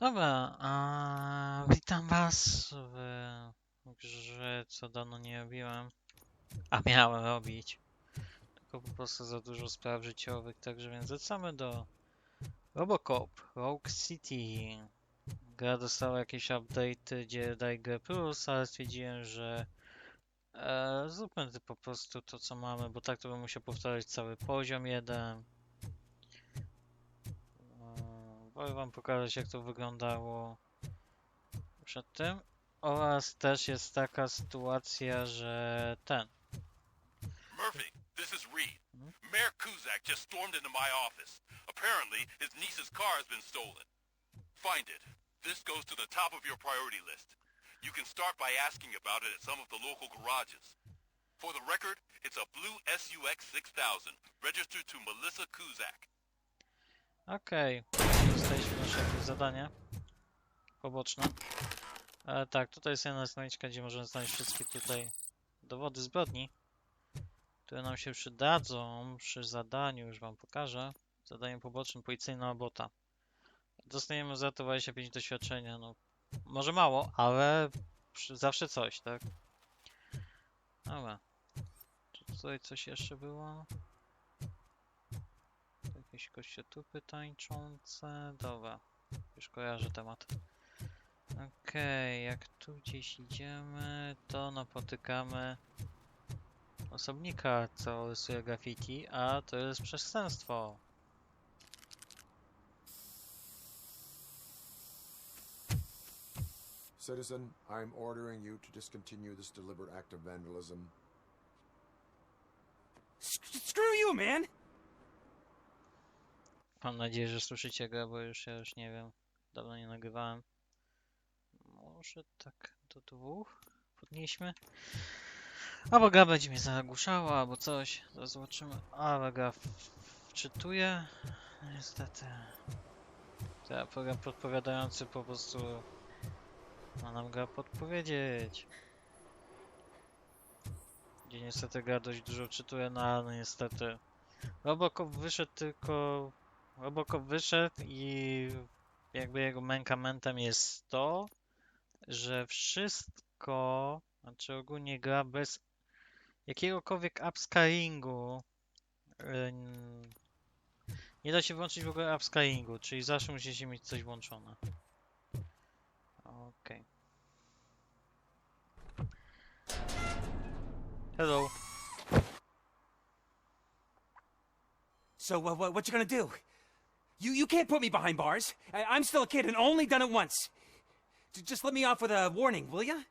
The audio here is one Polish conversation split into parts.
Dobra, witam was w grze, co dawno nie robiłem, a miałem robić, tylko po prostu za dużo spraw życiowych, także więc wracamy do Robocop Rogue City. Gra dostała jakieś update, gdzie daje grę plus, ale stwierdziłem, że zróbmy po prostu to, co mamy, bo tak to bym musiał powtarzać cały poziom jeden. Wolę wam pokazać, jak to wyglądało przed tym. Oraz też jest taka sytuacja, że Murphy, this is Reed. Hmm? Mayor Kuzak just stormed into my office. Apparently, his niece's car has been stolen. Find it. This goes to the top of your priority list. You can start by asking about it at some of the local garages. For the record, it's a blue SUX 6000, registered to Melissa Kuzak. Okej, dostaliśmy nasze jakieś zadanie poboczne. Tak, tutaj jest jedna stroniczka, gdzie możemy znaleźć wszystkie tutaj dowody zbrodni, które nam się przydadzą przy zadaniu, już wam pokażę. Zadanie poboczne, policyjna robota. Dostajemy za to 25 doświadczenia, no może mało, ale zawsze coś, tak? Dobra. Czy tutaj coś jeszcze było? Jakieś kościotupy tańczące. Dobra, już kojarzę temat. Okej, jak tu gdzieś idziemy, to napotykamy osobnika, co rysuje graffiti, a to jest przestępstwo. Citizen, I'm ordering you to discontinue this deliberate act of vandalism. Screw you, man! Mam nadzieję, że słyszycie go, bo ja już nie wiem. Dawno nie nagrywałem. Może tak do dwóch podnieśmy. Albo gra będzie mnie zagłuszała, albo coś. Zaraz zobaczymy. Ale gra wczytuje. Niestety. Ten program podpowiadający po prostu ma nam gra podpowiedzieć. Gdzie niestety gra dość dużo czytuje, no ale niestety. Robocop wyszedł i jakby jego mankamentem jest to, że wszystko, znaczy ogólnie gra bez jakiegokolwiek upscalingu. Nie da się włączyć w ogóle upscalingu, czyli zawsze musicie mieć coś włączone. Okej. Hello. So, what you gonna do? You can't put me behind bars. I'm still a kid and only done it once. Just let me off with a warning, will ya?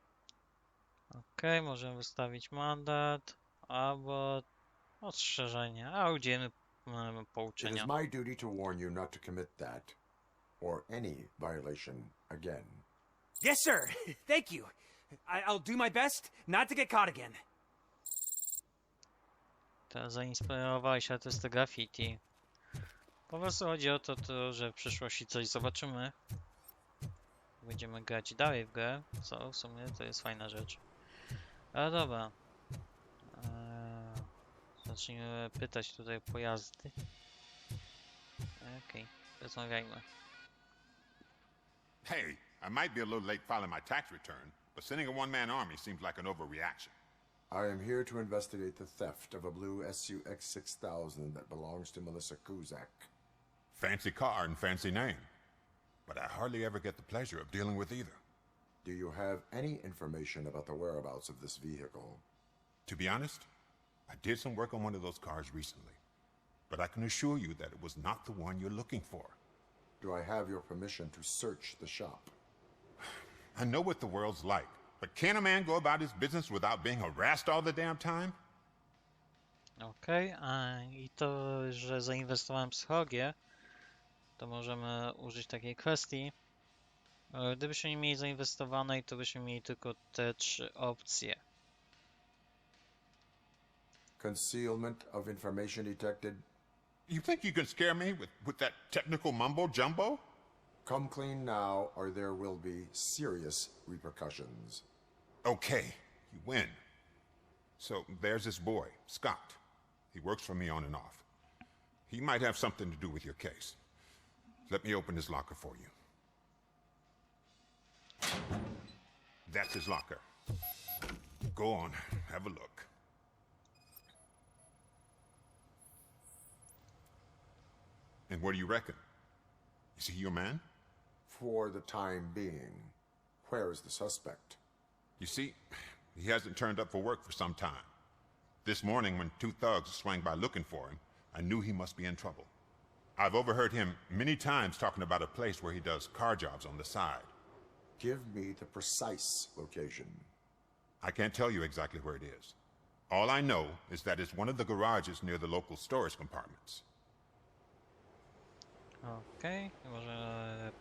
Okej, możemy wystawić mandat, albo ostrzeżenie, a udzielimy It is pouczenia. my duty to warn you not to commit that, or any violation, again. Yes, sir. Thank you. I'll do my best not to get caught again. Teraz zainspirowałeś artystę graffiti. Po prostu chodzi o to, że w przyszłości coś zobaczymy. Będziemy grać dalej w grę, co w sumie to jest fajna rzecz. Ale dobra. Zacznijmy pytać tutaj o pojazdy. Okej, rozmawiajmy. Hey, I might be a little late filing my tax return, but sending a one-man army seems like an overreaction. I am here to investigate the theft of a blue SUX 6000 that belongs to Melissa Kuzak. Fancy car and fancy name. But I hardly ever get the pleasure of dealing with either. Do you have any information about the whereabouts of this vehicle? To be honest, I did some work on one of those cars recently. But I can assure you that it was not the one you're looking for. Do I have your permission to search the shop? I know what the world's like, but can a man go about his business without being harassed all the damn time? Okej, i to, że zainwestowałem w psychologię, to możemy użyć takiej kwestii. Gdybyśmy nie mieli zainwestowanej, to byśmy mieli tylko te 3 opcje. Concealment of information detected. You think you can scare me with that technical mumbo jumbo? Come clean now, or there will be serious repercussions. Okay, you win. So there's this boy, Scott. He works for me on and off. He might have something to do with your case. Let me open his locker for you. That's his locker. Go on, have a look. And what do you reckon? Is he your man? For the time being. Where is the suspect? You see, he hasn't turned up for work for some time. This morning, when 2 thugs swang by looking for him, I knew he must be in trouble. I've overheard him many times talking about a place where he does car jobs on the side. Give me the precise location. I can't tell you exactly where it is. All I know is that it's one of the garages near the local storage compartments. Okej, może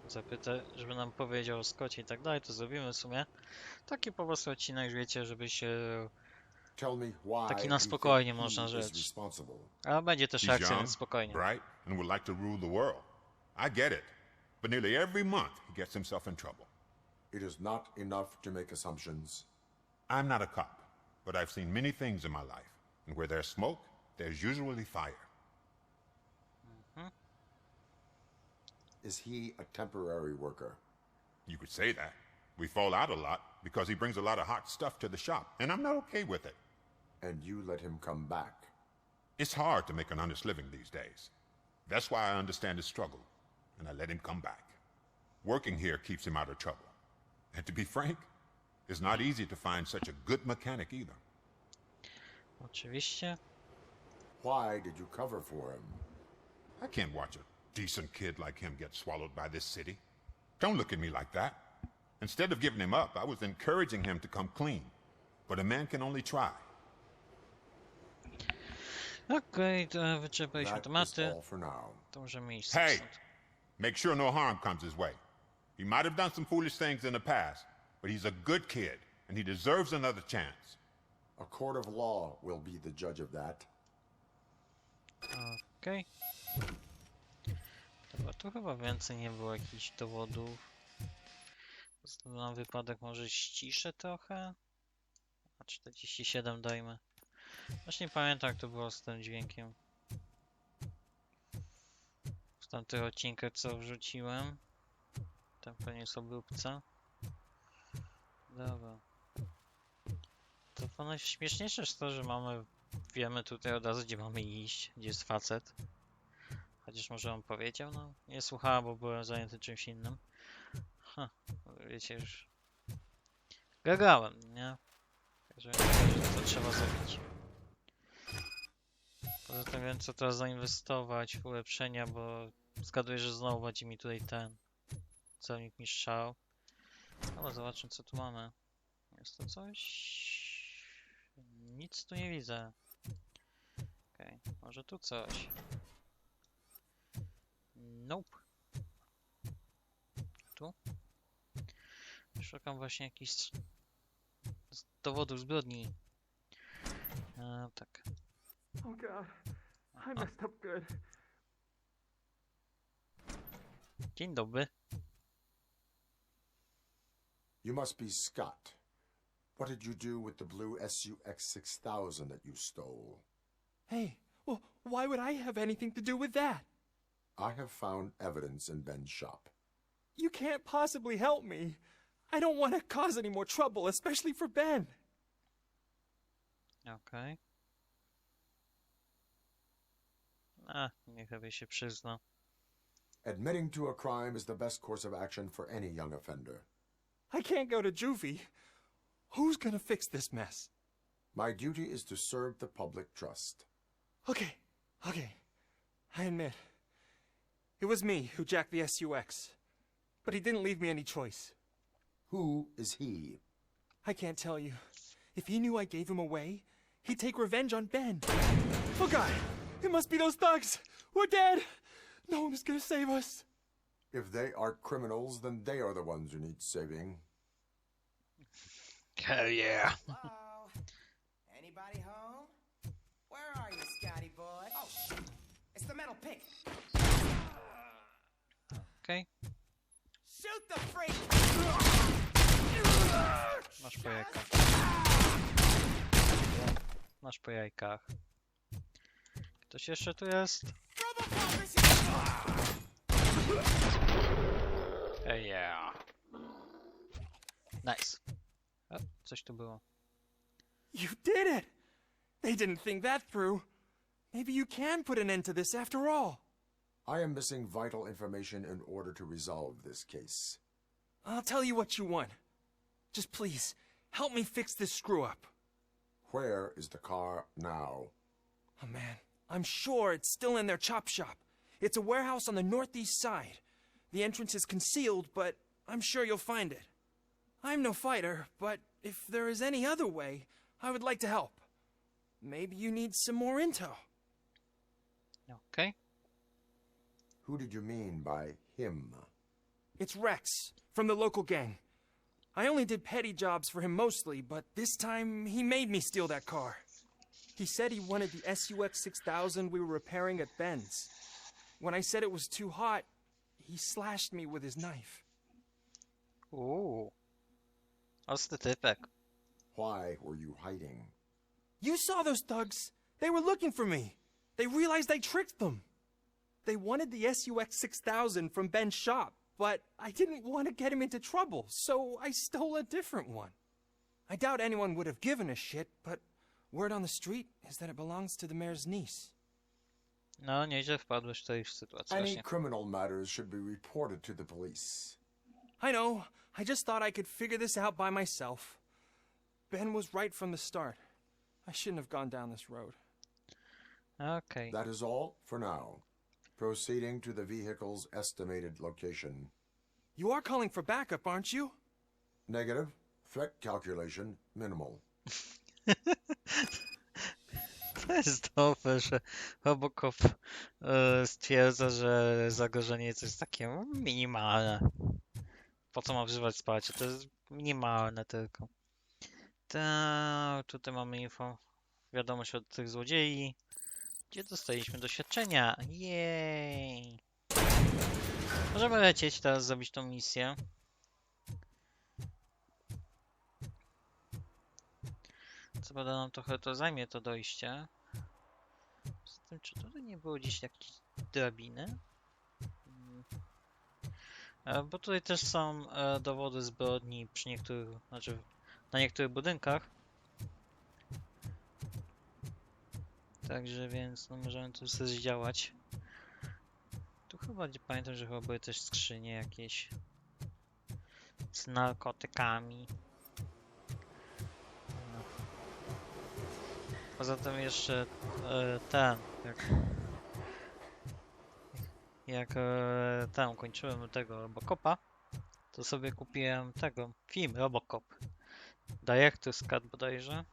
zapytać, żeby nam powiedział o Scottie i tak dalej, to zrobimy w sumie. Taki po prostu odcinek, już wiecie, żeby się... Tell me why Taki you na think spokojnie he można is rzec. responsible. Ale będzie też He's akcja, young, więc spokojnie. bright, and would like to rule the world. I get it. But nearly every month, he gets himself in trouble. It is not enough to make assumptions. I'm not a cop, but I've seen many things in my life. And where there's smoke, there's usually fire. Is he a temporary worker? You could say that. We fall out a lot because he brings a lot of hot stuff to the shop, and I'm not okay with it. And you let him come back? It's hard to make an honest living these days. That's why I understand his struggle, and I let him come back. Working here keeps him out of trouble. And to be frank, it's not easy to find such a good mechanic either. Oczywiście. Why did you cover for him? I can't watch a decent kid like him get swallowed by this city. Don't look at me like that. Instead of giving him up, I was encouraging him to come clean. But a man can only try. Okej, to wyczerpaliśmy That is tematy. all for now. To możemy iść Hey, stąd. make sure no harm comes his way. He might have done some foolish things in the past, but he's a good kid, and he deserves another chance. A court of law will be the judge of that. Okej. Dobra, tu chyba więcej nie było jakichś dowodów. Na wypadek może ściszę trochę. A 47 dajmy. Właśnie nie pamiętam jak to było z tym dźwiękiem. W tamtych odcinkach co wrzuciłem. Tam pewnie jest obróbca. Dobra. To najśmieszniejsze jest to, że wiemy tutaj od razu gdzie mamy iść, gdzie jest facet. Chociaż może on powiedział, no nie słuchałem, bo byłem zajęty czymś innym. Wiecie już. Gagałem, nie? Także to trzeba zrobić. Poza tym wiem co teraz zainwestować w ulepszenia, bo zgaduję, że znowu będzie mi tutaj ten celownik mistrzał. Ale zobaczmy co tu mamy. Jest to coś? Nic tu nie widzę. Okej, może tu coś. Nope. Tu? Szukam właśnie jakichś dowodów zbrodni. Tak. Oh God, I messed up good. Dzień dobry. You must be Scott. What did you do with the blue SUX 6000 that you stole? Hey, well, why would I have anything to do with that? I have found evidence in Ben's shop. You can't possibly help me. I don't want to cause any more trouble, especially for Ben. Okej. Niech chyba się przyzna. Admitting to a crime is the best course of action for any young offender. I can't go to juvie. Who's gonna fix this mess? My duty is to serve the public trust. Okay. I admit. It was me who jacked the SUX. But he didn't leave me any choice. Who is he? I can't tell you. If he knew I gave him away, he'd take revenge on Ben. Oh God! It must be those thugs! We're dead! No one is gonna save us. If they are criminals, then they are the ones who need saving. Hell yeah. Hello? Anybody home? Where are you, Scotty boy? Oh, shit. It's the metal pig. Okej. Shoot the freak! Masz po jajkach. Masz po jajkach. Ktoś jeszcze tu jest? Robocop is here! Hell yeah. Nice. O, coś tu było. You did it! They didn't think that through. Maybe you can put an end to this after all. I am missing vital information in order to resolve this case. I'll tell you what you want. Just please, help me fix this screw-up. Where is the car now? Oh man, I'm sure it's still in their chop shop. It's a warehouse on the northeast side. The entrance is concealed, but I'm sure you'll find it. I'm no fighter, but if there is any other way, I would like to help. Maybe you need some more intel. Okay. Who did you mean by him? It's Rex, from the local gang. I only did petty jobs for him mostly, but this time he made me steal that car. He said he wanted the SUX 6000 we were repairing at Ben's. When I said it was too hot, he slashed me with his knife. Uuu. Ostry typek. Why were you hiding? You saw those thugs. They were looking for me. They realized I tricked them. They wanted the SUX 6000 from Ben's shop, but I didn't want to get him into trouble, so I stole a different one. I doubt anyone would have given a shit, but word on the street is that it belongs to the mayor's niece. No, nieźle wpadłeś tutaj w sytuację Any właśnie. criminal matters should be reported to the police. I know. I just thought I could figure this out by myself. Ben was right from the start. I shouldn't have gone down this road. Okej. That is all for now. Proceeding to the vehicle's estimated location. You are calling for backup, aren't you? Negative. Threat calculation minimal. To jest dobre, że Robocop stwierdza, że zagrożenie jest takie minimalne. Po co ma wzywać wsparcie? To jest minimalne tylko. Tutaj mamy info. Wiadomość od tych złodziei. Gdzie dostaliśmy doświadczenia? Jej! Możemy lecieć teraz, zrobić tą misję. Co prawda nam trochę to zajmie, to dojście. Poza tym, czy tutaj nie było gdzieś jakieś drabiny? Bo tutaj też są dowody zbrodni przy niektórych, znaczy na niektórych budynkach. Także więc no możemy tu sobie zdziałać. Tu chyba pamiętam, że chyba były też skrzynie jakieś z narkotykami. No. Poza tym jeszcze jak tam kończyłem tego Robocopa, to sobie kupiłem film Robocop Director's Cut bodajże.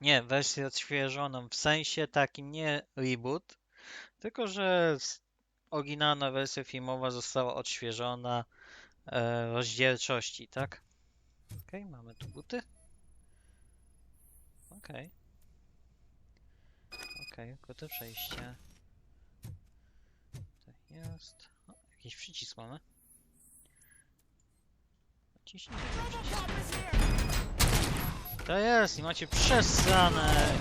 Nie, wersję odświeżoną, w sensie takim nie reboot, tylko że oryginalna wersja filmowa została odświeżona rozdzielczości, tak? Okej, mamy tu buty. Okej, gotowe przejście. Tak jest. O, jakiś przycisk mamy. Naciśnij ten przycisk. To jest i macie przesrane.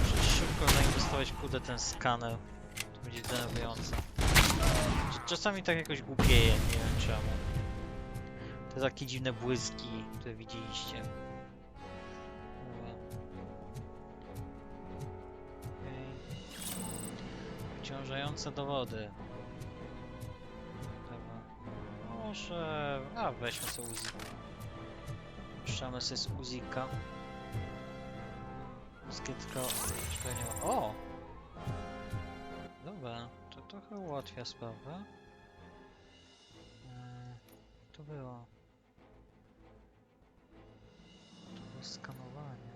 Muszę szybko zainwestować kurde ten skaner. To będzie denerwujące. Czasami tak jakoś głupieje, nie wiem czemu. Te takie dziwne błyski, które widzieliście. Obciążające dowody. Może... weźmy sobie Uzi. Puszczamy sobie z Uzika. Skietka... O! Dobra, to trochę ułatwia sprawę. To było... skanowanie.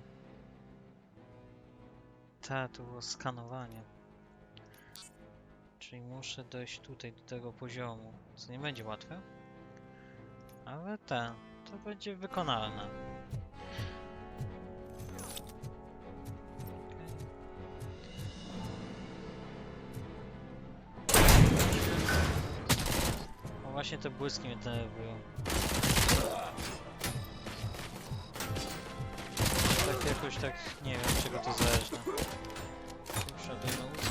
To było skanowanie. Czyli muszę dojść tutaj do tego poziomu, co nie będzie łatwe. Ale to będzie wykonalne. O, właśnie te błyski mnie denerwują. Tak jakoś tak, nie wiem czego to zależy. Wszedłem na ulicę.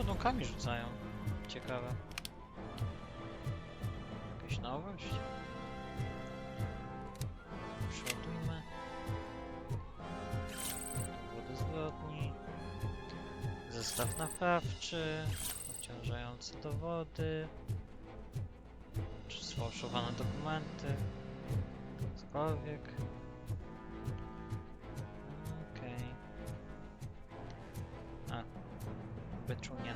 ładunkami rzucają. Ciekawe. Jakaś nowość? Przeładujmy. Dowody zbrodni. Zestaw naprawczy. Obciążające dowody. Czy sfałszowane dokumenty. Cokolwiek. Okej. A. Beczunia.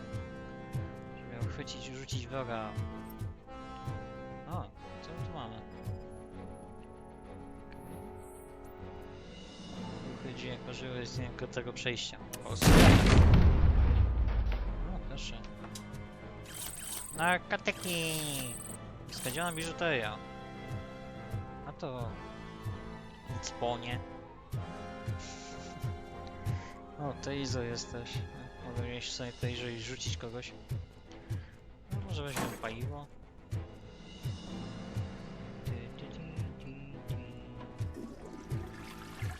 Miał chwycić i rzucić wroga. O, co tu mamy? Wychodzi jako żyły z niego tego przejścia. O, proszę. Narkotyki! Skradziona biżuteria. A to... Dzwonie. O, Teizo jest też. Mogę mieć sobie Teizo i rzucić kogoś. No, może weźmiemy paliwo.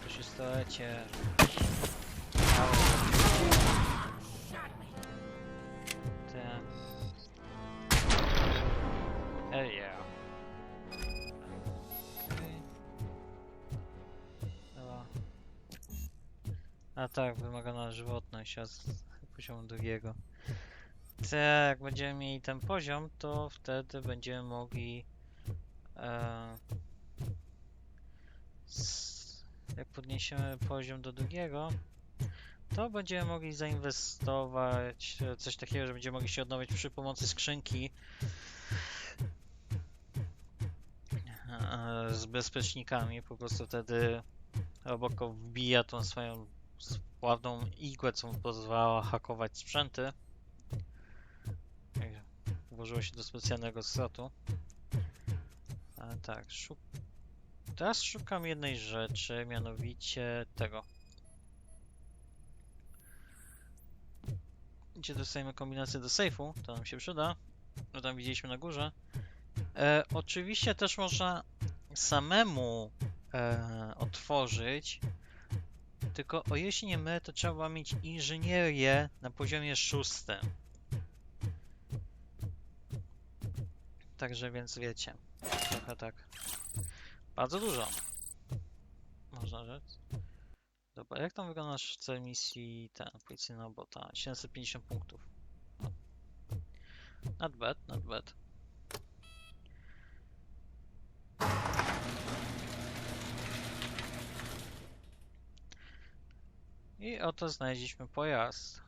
To się stolecie. Yeah. Okay. Dobra. A tak, wymagana żywotność z poziomu drugiego. Jak będziemy mieli ten poziom, to wtedy będziemy mogli jak podniesiemy poziom do drugiego, to będziemy mogli zainwestować coś takiego, że będziemy mogli się odnowić przy pomocy skrzynki z bezpiecznikami. Po prostu wtedy Robocop wbija tą swoją spławną igłę, co mu pozwala hakować sprzęty. Włożyło się do specjalnego slotu. A tak, teraz szukam jednej rzeczy, mianowicie tego. Gdzie dostajemy kombinację do sejfu, to nam się przyda. No tam widzieliśmy na górze. Oczywiście też można samemu otworzyć, tylko o jeśli nie mylę, to trzeba mieć inżynierię na poziomie 6. Także więc wiecie, trochę tak. Bardzo dużo. Można rzec. Dobra, jak tam wygląda nasz cel misji ten policyjna robota? 750 punktów. Not bad, not bad. I oto znaleźliśmy pojazd.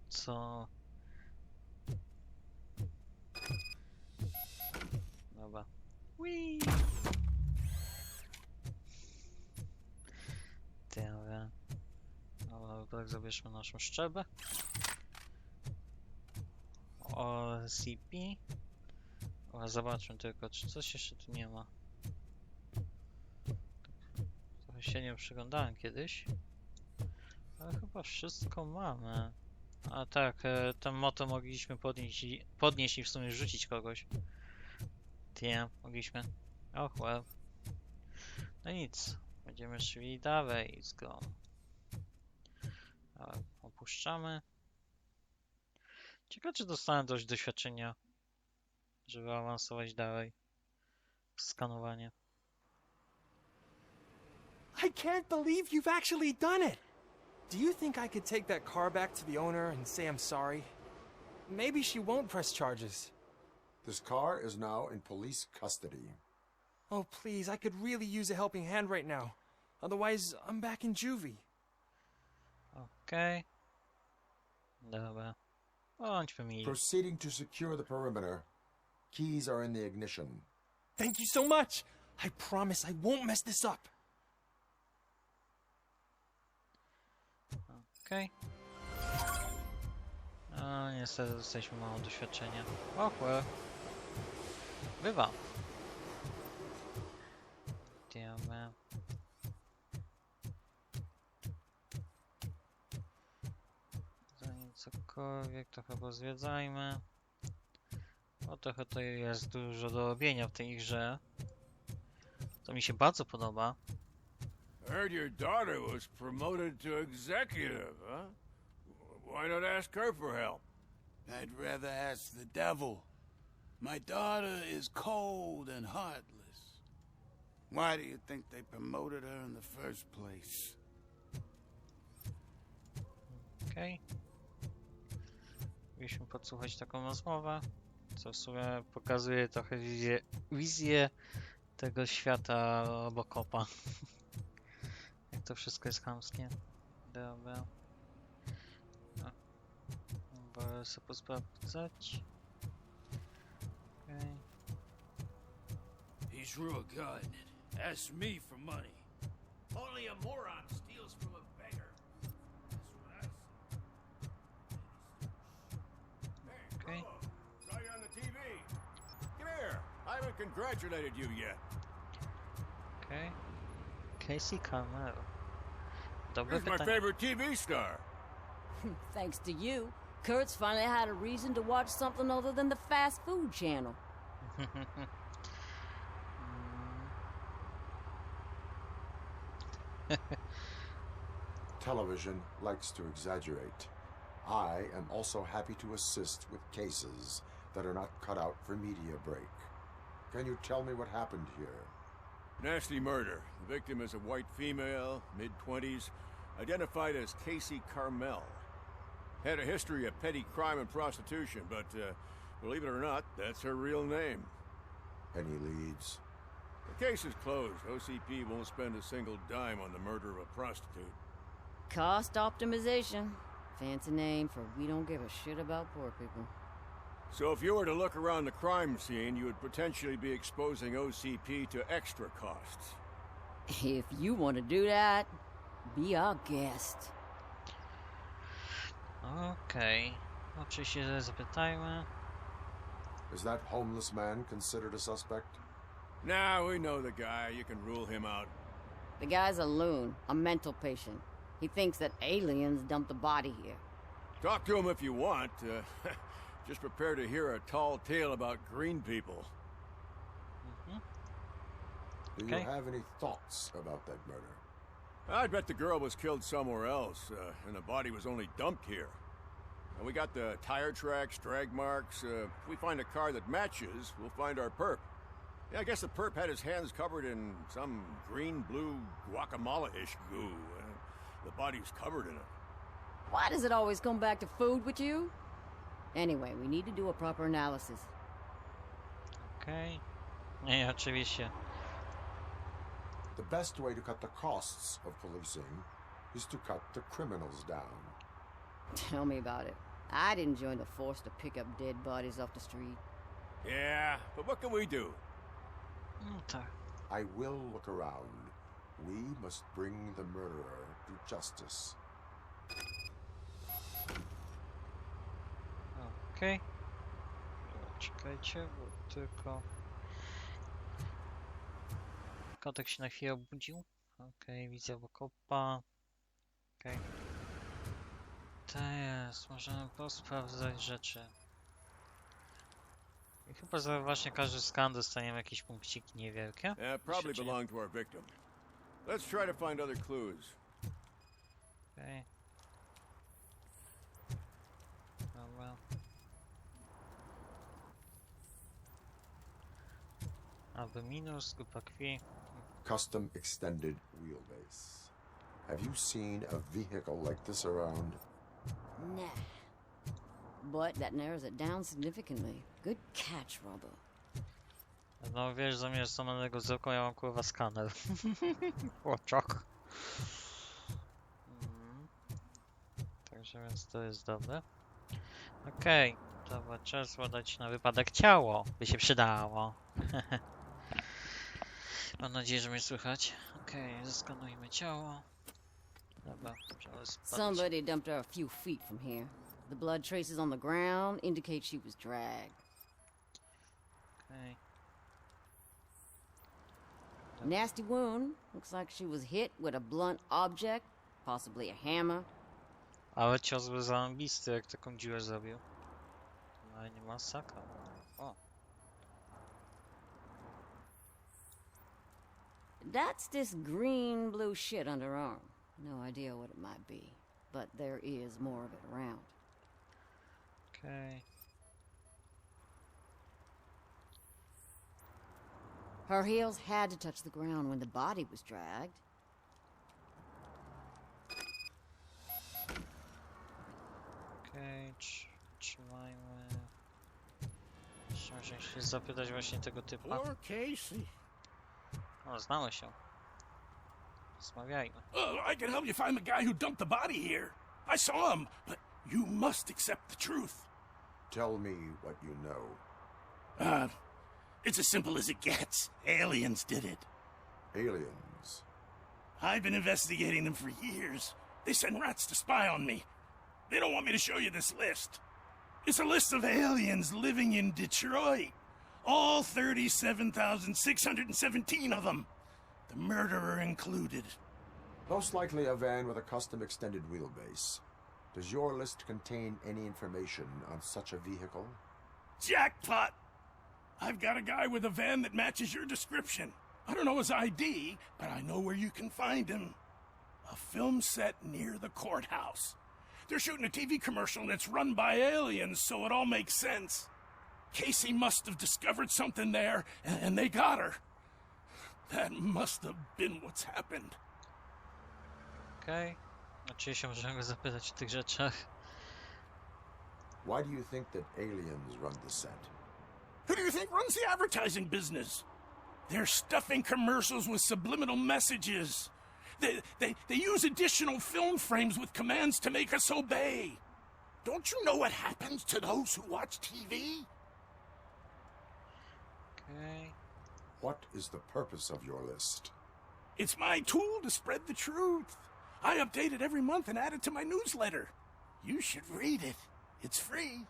Co? Dobra. Whee! Dobra. Dobra, tak zabierzmy naszą szczebę. OCP. Zobaczmy tylko, czy coś jeszcze tu nie ma. Trochę się nie przyglądałem kiedyś. Ale chyba wszystko mamy. A tak, ten moto mogliśmy podnieść i w sumie rzucić kogoś. Mogliśmy. Och, well. No nic. Będziemy szli dalej z grą. Opuszczamy. Ciekawe, czy dostanę dość doświadczenia, żeby awansować dalej. Skanowanie. I can't believe you've actually done it! Do you think I could take that car back to the owner and say I'm sorry? Maybe she won't press charges. This car is now in police custody. Oh, please, I could really use a helping hand right now. Otherwise, I'm back in juvie. Okej. Dobra. Bądźmy mili. Proceeding to secure the perimeter. Keys are in the ignition. Thank you so much! I promise I won't mess this up. Okej. No, niestety dostaliśmy mało doświadczenia. Ochłe. Bywa. Dobra. Zanim cokolwiek, to chyba zwiedzajmy. Bo trochę to jest dużo do robienia w tej grze. To mi się bardzo podoba. Heard your daughter was promoted to executive, huh? Why not ask her for help? I'd rather ask the devil. My daughter is cold and heartless. Why do you think they promoted her in the first place? Okej. Mieliśmy podsłuchać taką rozmowę, co w sumie pokazuje trochę wizję tego świata Robocopa. Jak to wszystko jest chamskie. Dobra. Wolę sobie posprawdzać. Okej. He's real good. Asks me for money. Only a moron steals from a beggar. Okej. Saw you on the TV. Come here. I haven't congratulated you yet. Okej. Casey Carmel. Dobre He's my pytanie. favorite TV star. Thanks to you, Kurt's finally had a reason to watch something other than the fast food channel. Television likes to exaggerate. I am also happy to assist with cases that are not cut out for media break. Can you tell me what happened here? Nasty murder. The victim is a white female, mid-20s, identified as Casey Carmel. Had a history of petty crime and prostitution, but believe it or not, that's her real name. Any leads? The case is closed. OCP won't spend a single dime on the murder of a prostitute. Cost optimization. Fancy name for we don't give a shit about poor people. So if you were to look around the crime scene, you would potentially be exposing OCP to extra costs. If you want to do that, be our guest. Okej. Oczywiście zapytajmy. Is that homeless man considered a suspect? Nah, we know the guy. You can rule him out. The guy's a loon, a mental patient. He thinks that aliens dumped a body here. Talk to him if you want. Just prepare to hear a tall tale about green people. Do Okay. you have any thoughts about that murder? I bet the girl was killed somewhere else, and the body was only dumped here. And we got the tire tracks, drag marks. If we find a car that matches, we'll find our perp. Yeah, I guess the perp had his hands covered in some green-blue guacamole-ish goo. The body's covered in it. Why does it always come back to food with you? Anyway, we need to do a proper analysis. Okej. Nie, oczywiście. The best way to cut the costs of policing is to cut the criminals down. Tell me about it. I didn't join the force to pick up dead bodies off the street. Yeah, but what can we do? Tak. I will look around. We must bring the murderer to justice. Okej. Czekajcie, bo tylko... Kotek się na chwilę obudził. Okej, widzę Robocopa. Okej. Teraz możemy posprawdzać rzeczy. I chyba za właśnie każdy skan dostaniemy jakieś punkciki niewielkie. Yeah, probably belonged to our victim. Let's try to find other clues. Okej. Dobra. Aby minus, grupa krwi. Custom extended wheelbase. Have you seen a vehicle like this around? Nah. But that narrows it down significantly. Good catch, Robo. No wiesz, zamiast zamanego wzroku ja mam kurwa skaner. Łoczok. Także więc to jest dobre. Okej, dobra, trzeba zładać na wypadek ciało. By się przydało. Mam nadzieję, że mnie słychać. Okej, zeskanujmy ciało. Dobra, trzeba spadać. Somebody dumped her a few feet from here. The blood traces on the ground indicate she was dragged. Okej. Nasty wound. Looks like she was hit with a blunt object, possibly a hammer. Ale cios był zarąbisty, jak taką dziurę zrobił. Ale nie masakra. O. That's this green-blue shit under her arm. No idea what it might be, but there is more of it around. Okay. Her heels had to touch the ground when the body was dragged. Okej, trzymajmy. Muszę się zapytać właśnie tego typa. Poor Casey. O, znamy się. Rozmawiajmy. I can help you find the guy who dumped the body here. I saw him, but you must accept the truth. Tell me what you know. It's as simple as it gets. Aliens did it. Aliens? I've been investigating them for years. They send rats to spy on me. They don't want me to show you this list. It's a list of aliens living in Detroit. All 37,617 of them. The murderer included. Most likely a van with a custom extended wheelbase. Does your list contain any information on such a vehicle? Jackpot! I've got a guy with a van that matches your description. I don't know his ID, but I know where you can find him. A film set near the courthouse. They're shooting a TV commercial and it's run by aliens, so it all makes sense. Casey must have discovered something there, and they got her. That must have been what's happened. Okej. Oczywiście możemy go zapytać o tych rzeczach. Why do you think that aliens run the set? Who do you think runs the advertising business? They're stuffing commercials with subliminal messages. They use additional film frames with commands to make us obey. Don't you know what happens to those who watch TV? Okej. What is the purpose of your list? It's my tool to spread the truth. I update it every month and add it to my newsletter. You should read it. It's free.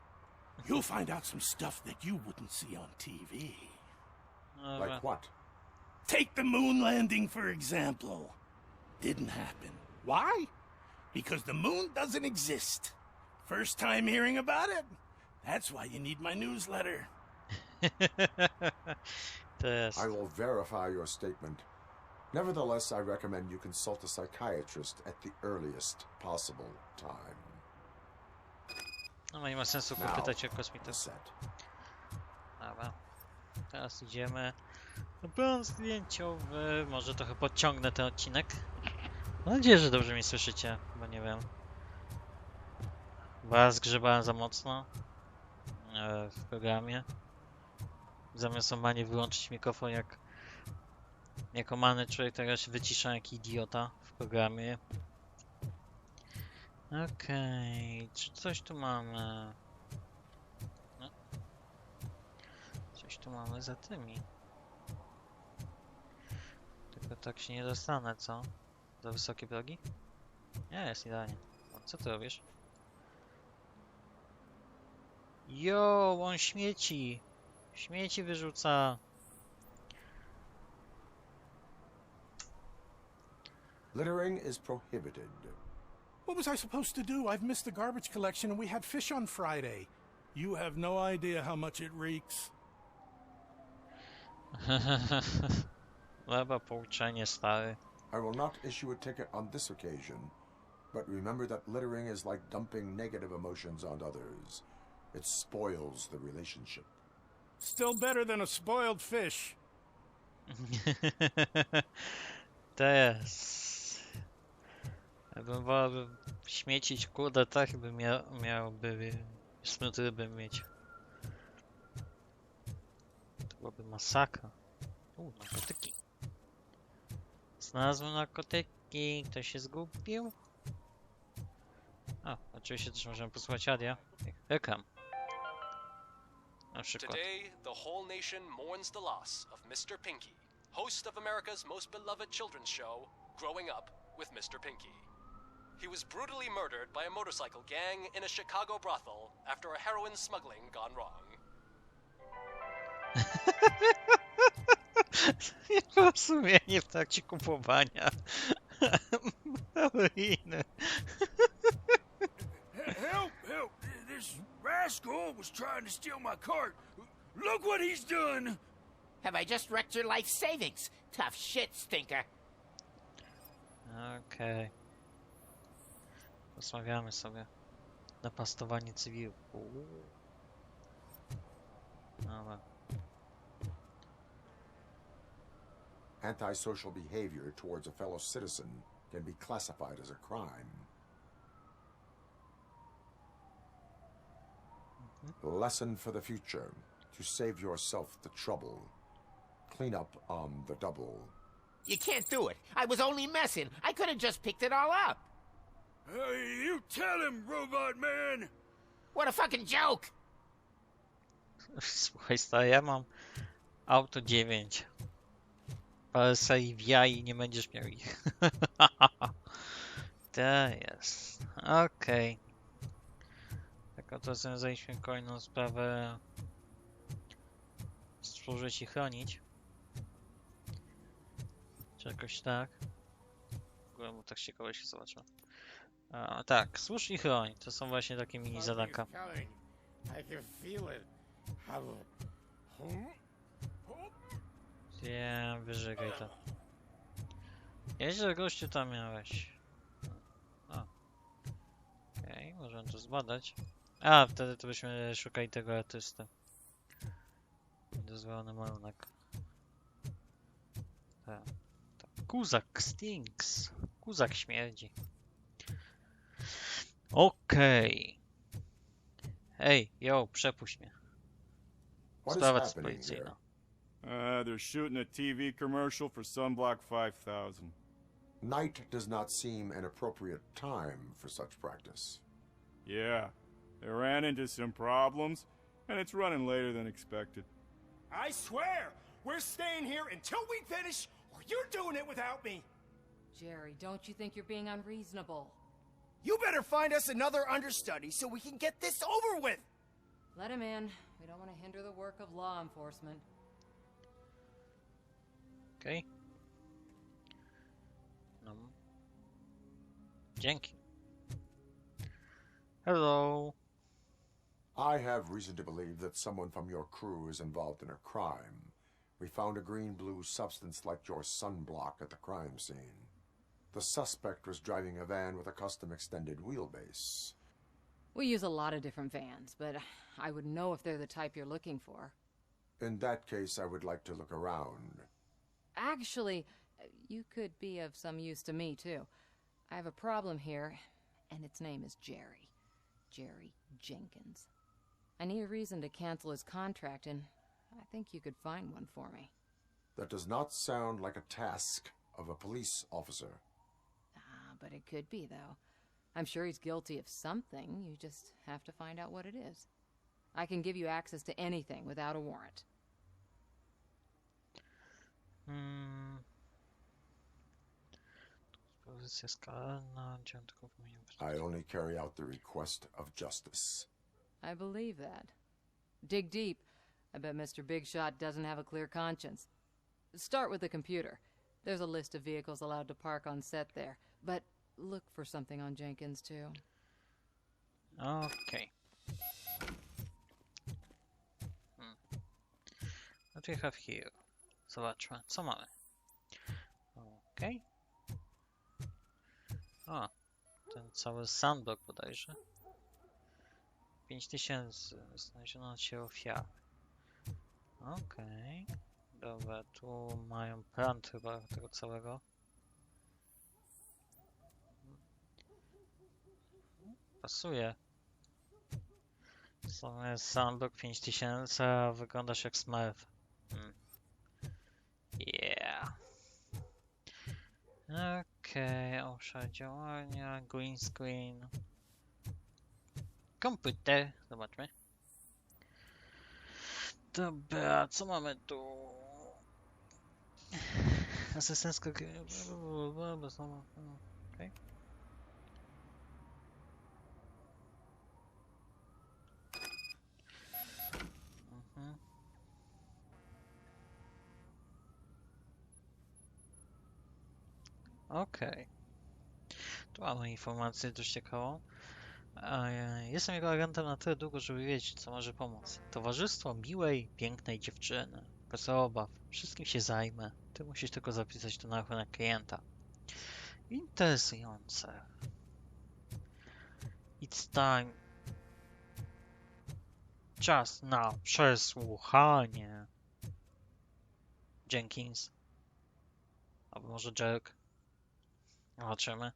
You'll find out some stuff that you wouldn't see on TV. Like what? Take the moon landing, for example. Didn't happen. Why? Because the moon doesn't exist. First time hearing about it? That's why you need my newsletter. I will verify your statement. Nevertheless, I recommend you consult a psychiatrist at the earliest possible time. No nie ma sensu pytać o kosmitę. The set. Dobra. Teraz idziemy na plan zdjęciowy. Może trochę podciągnę ten odcinek. Mam nadzieję, że dobrze mnie słyszycie, bo nie wiem. Chyba zgrzebałem za mocno w programie. Zamiast normalnie wyłączyć mikrofon jak niekomany człowiek, teraz się wyciszam jak idiota w programie. Okej, czy coś tu mamy? No. Coś tu mamy za tymi. Tylko tak się nie dostanę, co? Za wysokie progi? Nie, jest idealnie. O, co ty robisz? Jo, on śmieci! Śmieci wyrzuca! Littering is prohibited. What was I supposed to do? I've missed the garbage collection and we had fish on Friday. You have no idea how much it reeks. Chyba pouczenie stary. I will not issue a ticket on this occasion, but remember that littering is like dumping negative emotions on others. It spoils the relationship. Still better than a spoiled fish. Teraz. Jakbym wolał śmiecić, kurde, tak by miałby smród ryby mieć. To byłaby masakra. Narkotyki. Znalazłem narkotyki. Ktoś się zgubił? A, oczywiście też możemy posłuchać radia. Reklam. Na przykład. Today, the whole nation mourns the loss of Mr. Pinky, host of America's most beloved children's show, Growing Up with Mr. Pinky. He was brutally murdered by a motorcycle gang in a Chicago brothel after a heroin smuggling gone wrong. Nieporozumienie w trakcie kupowania heroiny. Help! Help! This rascal was trying to steal my cart. Look what he's done! Have I just wrecked your life savings? Tough shit, stinker. Okej. Rozmawiamy sobie. Napastowanie cywilów. Dobra. Antisocial behavior towards a fellow citizen can be classified as a crime. Lesson for the future. To save yourself the trouble. Clean up on the double. You can't do it. I was only messing. I could have just picked it all up. Hey, you tell him, Robot Man! What a fucking joke! Słuchaj, stary, ja mam auto 9. Ale sobie wjaj i nie będziesz miał ich. To jest. Okej. Tak oto związaliśmy kolejną sprawę. Służyć i chronić. Czy jakoś tak? W ogóle, bo tak ciekawe się zobaczymy. Tak, służ i chroń. To są właśnie takie mini zadanka. Wiem, wyżygaj to. Jeźdź, gościu, tam miałeś. Okej, możemy to zbadać. Wtedy to byśmy szukali tego artysty. Dozwolony malunek. Tak. Kuzak stinks. Kuzak śmierdzi. Okej. Ej, yo, przepuść mnie. Sprawa jest policyjna. They're shooting a TV commercial for Sunblock 5000. Night does not seem an appropriate time for such practice. Yeah, they ran into some problems, and it's running later than expected. I swear, we're staying here until we finish, or you're doing it without me! Jerry, don't you think you're being unreasonable? You better find us another understudy so we can get this over with! Let him in. We don't want to hinder the work of law enforcement. Okej. No. Dzięki. Hello. I have reason to believe that someone from your crew is involved in a crime. We found a green-blue substance like your sunblock at the crime scene. The suspect was driving a van with a custom extended wheelbase. We use a lot of different vans, but I wouldn't know if they're the type you're looking for. In that case, I would like to look around. Actually, you could be of some use to me, too. I have a problem here, and its name is Jerry. Jerry Jenkins. I need a reason to cancel his contract, and I think you could find one for me. That does not sound like a task of a police officer. But it could be, though. I'm sure he's guilty of something. You just have to find out what it is. I can give you access to anything without a warrant. I only carry out the request of justice. I believe that. Dig deep. I bet Mr. Big Shot doesn't have a clear conscience. Start with the computer. There's a list of vehicles allowed to park on set there. But look for something on Jenkins, too. Okay. What do we have here? Zobaczmy, co mamy. Okej. O, ten cały sandblock bodajże. 5000. Znaleziono się ofiary. Okej. Dobra, tu mają plan chyba tego całego. Pasuje. Sandblock 5000, a wyglądasz jak Smurf. Yeah. Okej, obszar działania, green screen. Komputer, zobaczmy. Dobra, co mamy tu? Asystencka... Okej. Okej. Tu mamy informację dość ciekawą. Jestem jego agentem na tyle długo, żeby wiedzieć, co może pomóc. Towarzystwo miłej, pięknej dziewczyny. Bez obaw. Wszystkim się zajmę. Ty musisz tylko zapisać to na klienta. Interesujące. It's time. Czas na przesłuchanie. Jenkins. Albo może Jerk. Zobaczymy.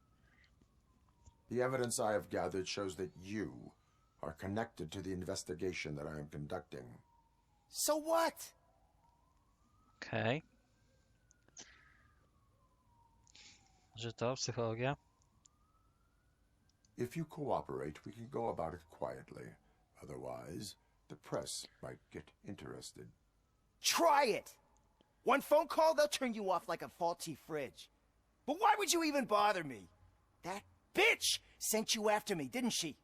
The evidence I have gathered shows that you are connected to the investigation that I am conducting. So what? Okej. Że to psychologia? If you cooperate, we can go about it quietly. Otherwise, the press might get interested. Try it! One phone call, they'll turn you off like a faulty fridge. But why would you even bother me? That bitch sent you after me, didn't she?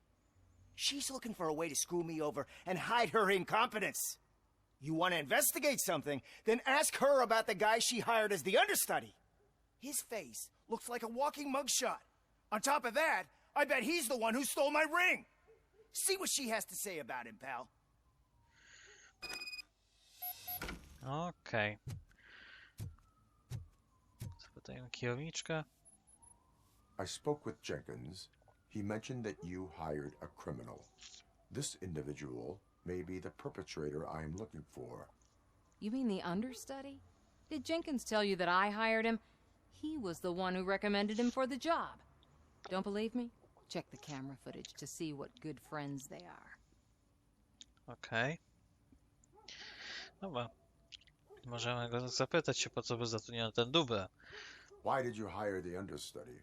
She's looking for a way to screw me over and hide her incompetence. You want to investigate something, then ask her about the guy she hired as the understudy. His face looks like a walking mugshot. On top of that, I bet he's the one who stole my ring. See what she has to say about him, pal. Okej. Zapytajmy kierowniczkę. I spoke with Jenkins. He mentioned that you hired a criminal. This individual may be the perpetrator I am looking for. You mean the understudy? Did Jenkins tell you that I hired him? He was the one who recommended him for the job. Don't believe me? Check the camera footage to see what good friends they are. Okej. Dobra. Możemy go zapytać się, po co by zatrudniono ten dubel. Why did you hire the understudy?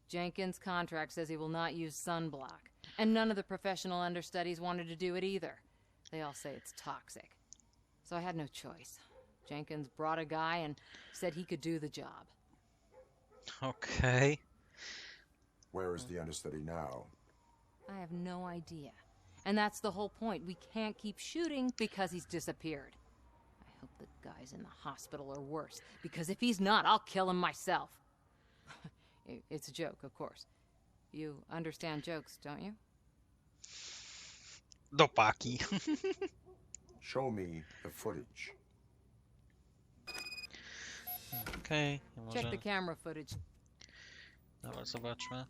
Jenkins' contract says he will not use sunblock, and none of the professional understudies wanted to do it either. They all say it's toxic. So I had no choice. Jenkins brought a guy and said he could do the job. Okej. Where is the understudy now? I have no idea. And that's the whole point. We can't keep shooting because he's disappeared. I hope the guy's in the hospital or worse, because if he's not, I'll kill him myself. It's a joke, of course. You understand jokes, don't you? Do paki. Show me the footage. Okej. Check the camera footage. Dobra, zobaczmy.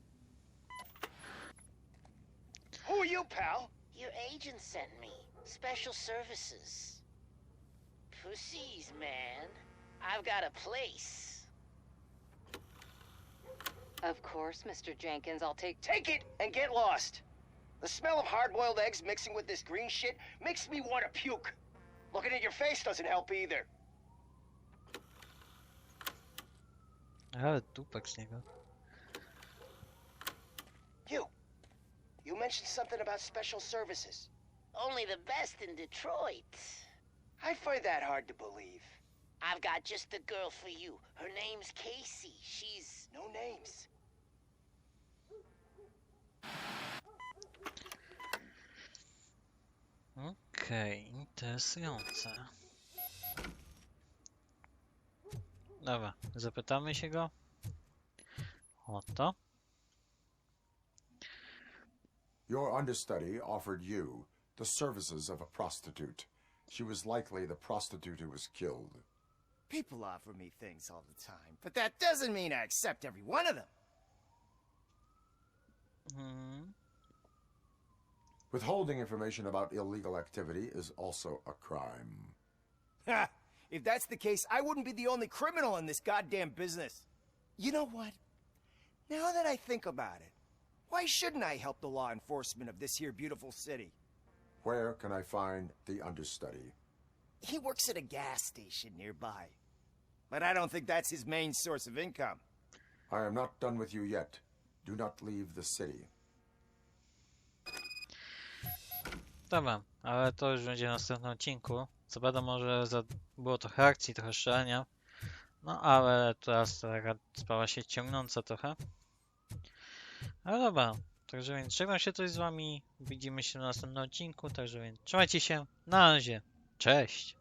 Who are you, pal? Your agent sent me. Special services. Pussies, man. I've got a place. Of course, Mr. Jenkins, I'll take... Take it and get lost. The smell of hard-boiled eggs mixing with this green shit makes me want to puke. Looking at your face doesn't help either. Ale dupek z niego. You mentioned something about special services. Only the best in Detroit. I find that hard to believe. I've got just the girl for you. Her name's Casey. She's... No names. Okej, interesujące. Dobra, zapytamy się go. Oto. Your understudy offered you the services of a prostitute. She was likely the prostitute who was killed. People offer me things all the time, but that doesn't mean I accept every one of them. Withholding information about illegal activity is also a crime. Ha! If that's the case, I wouldn't be the only criminal in this goddamn business. You know what? Now that I think about it, why shouldn't I help the law enforcement of this here beautiful city? Where can I find the understudy? He works at a gas station nearby. But I don't think that's his main source of income. I am not done with you yet. Do not leave the city. Dobra, ale to już będzie w następnym odcinku. Co prawda może było trochę akcji, trochę strzelania. No ale teraz taka sprawa się ciągnąca trochę. Ale dobra, także więc żegnam się tutaj z wami. Widzimy się w następnym odcinku, także więc trzymajcie się. Na razie. Cześć!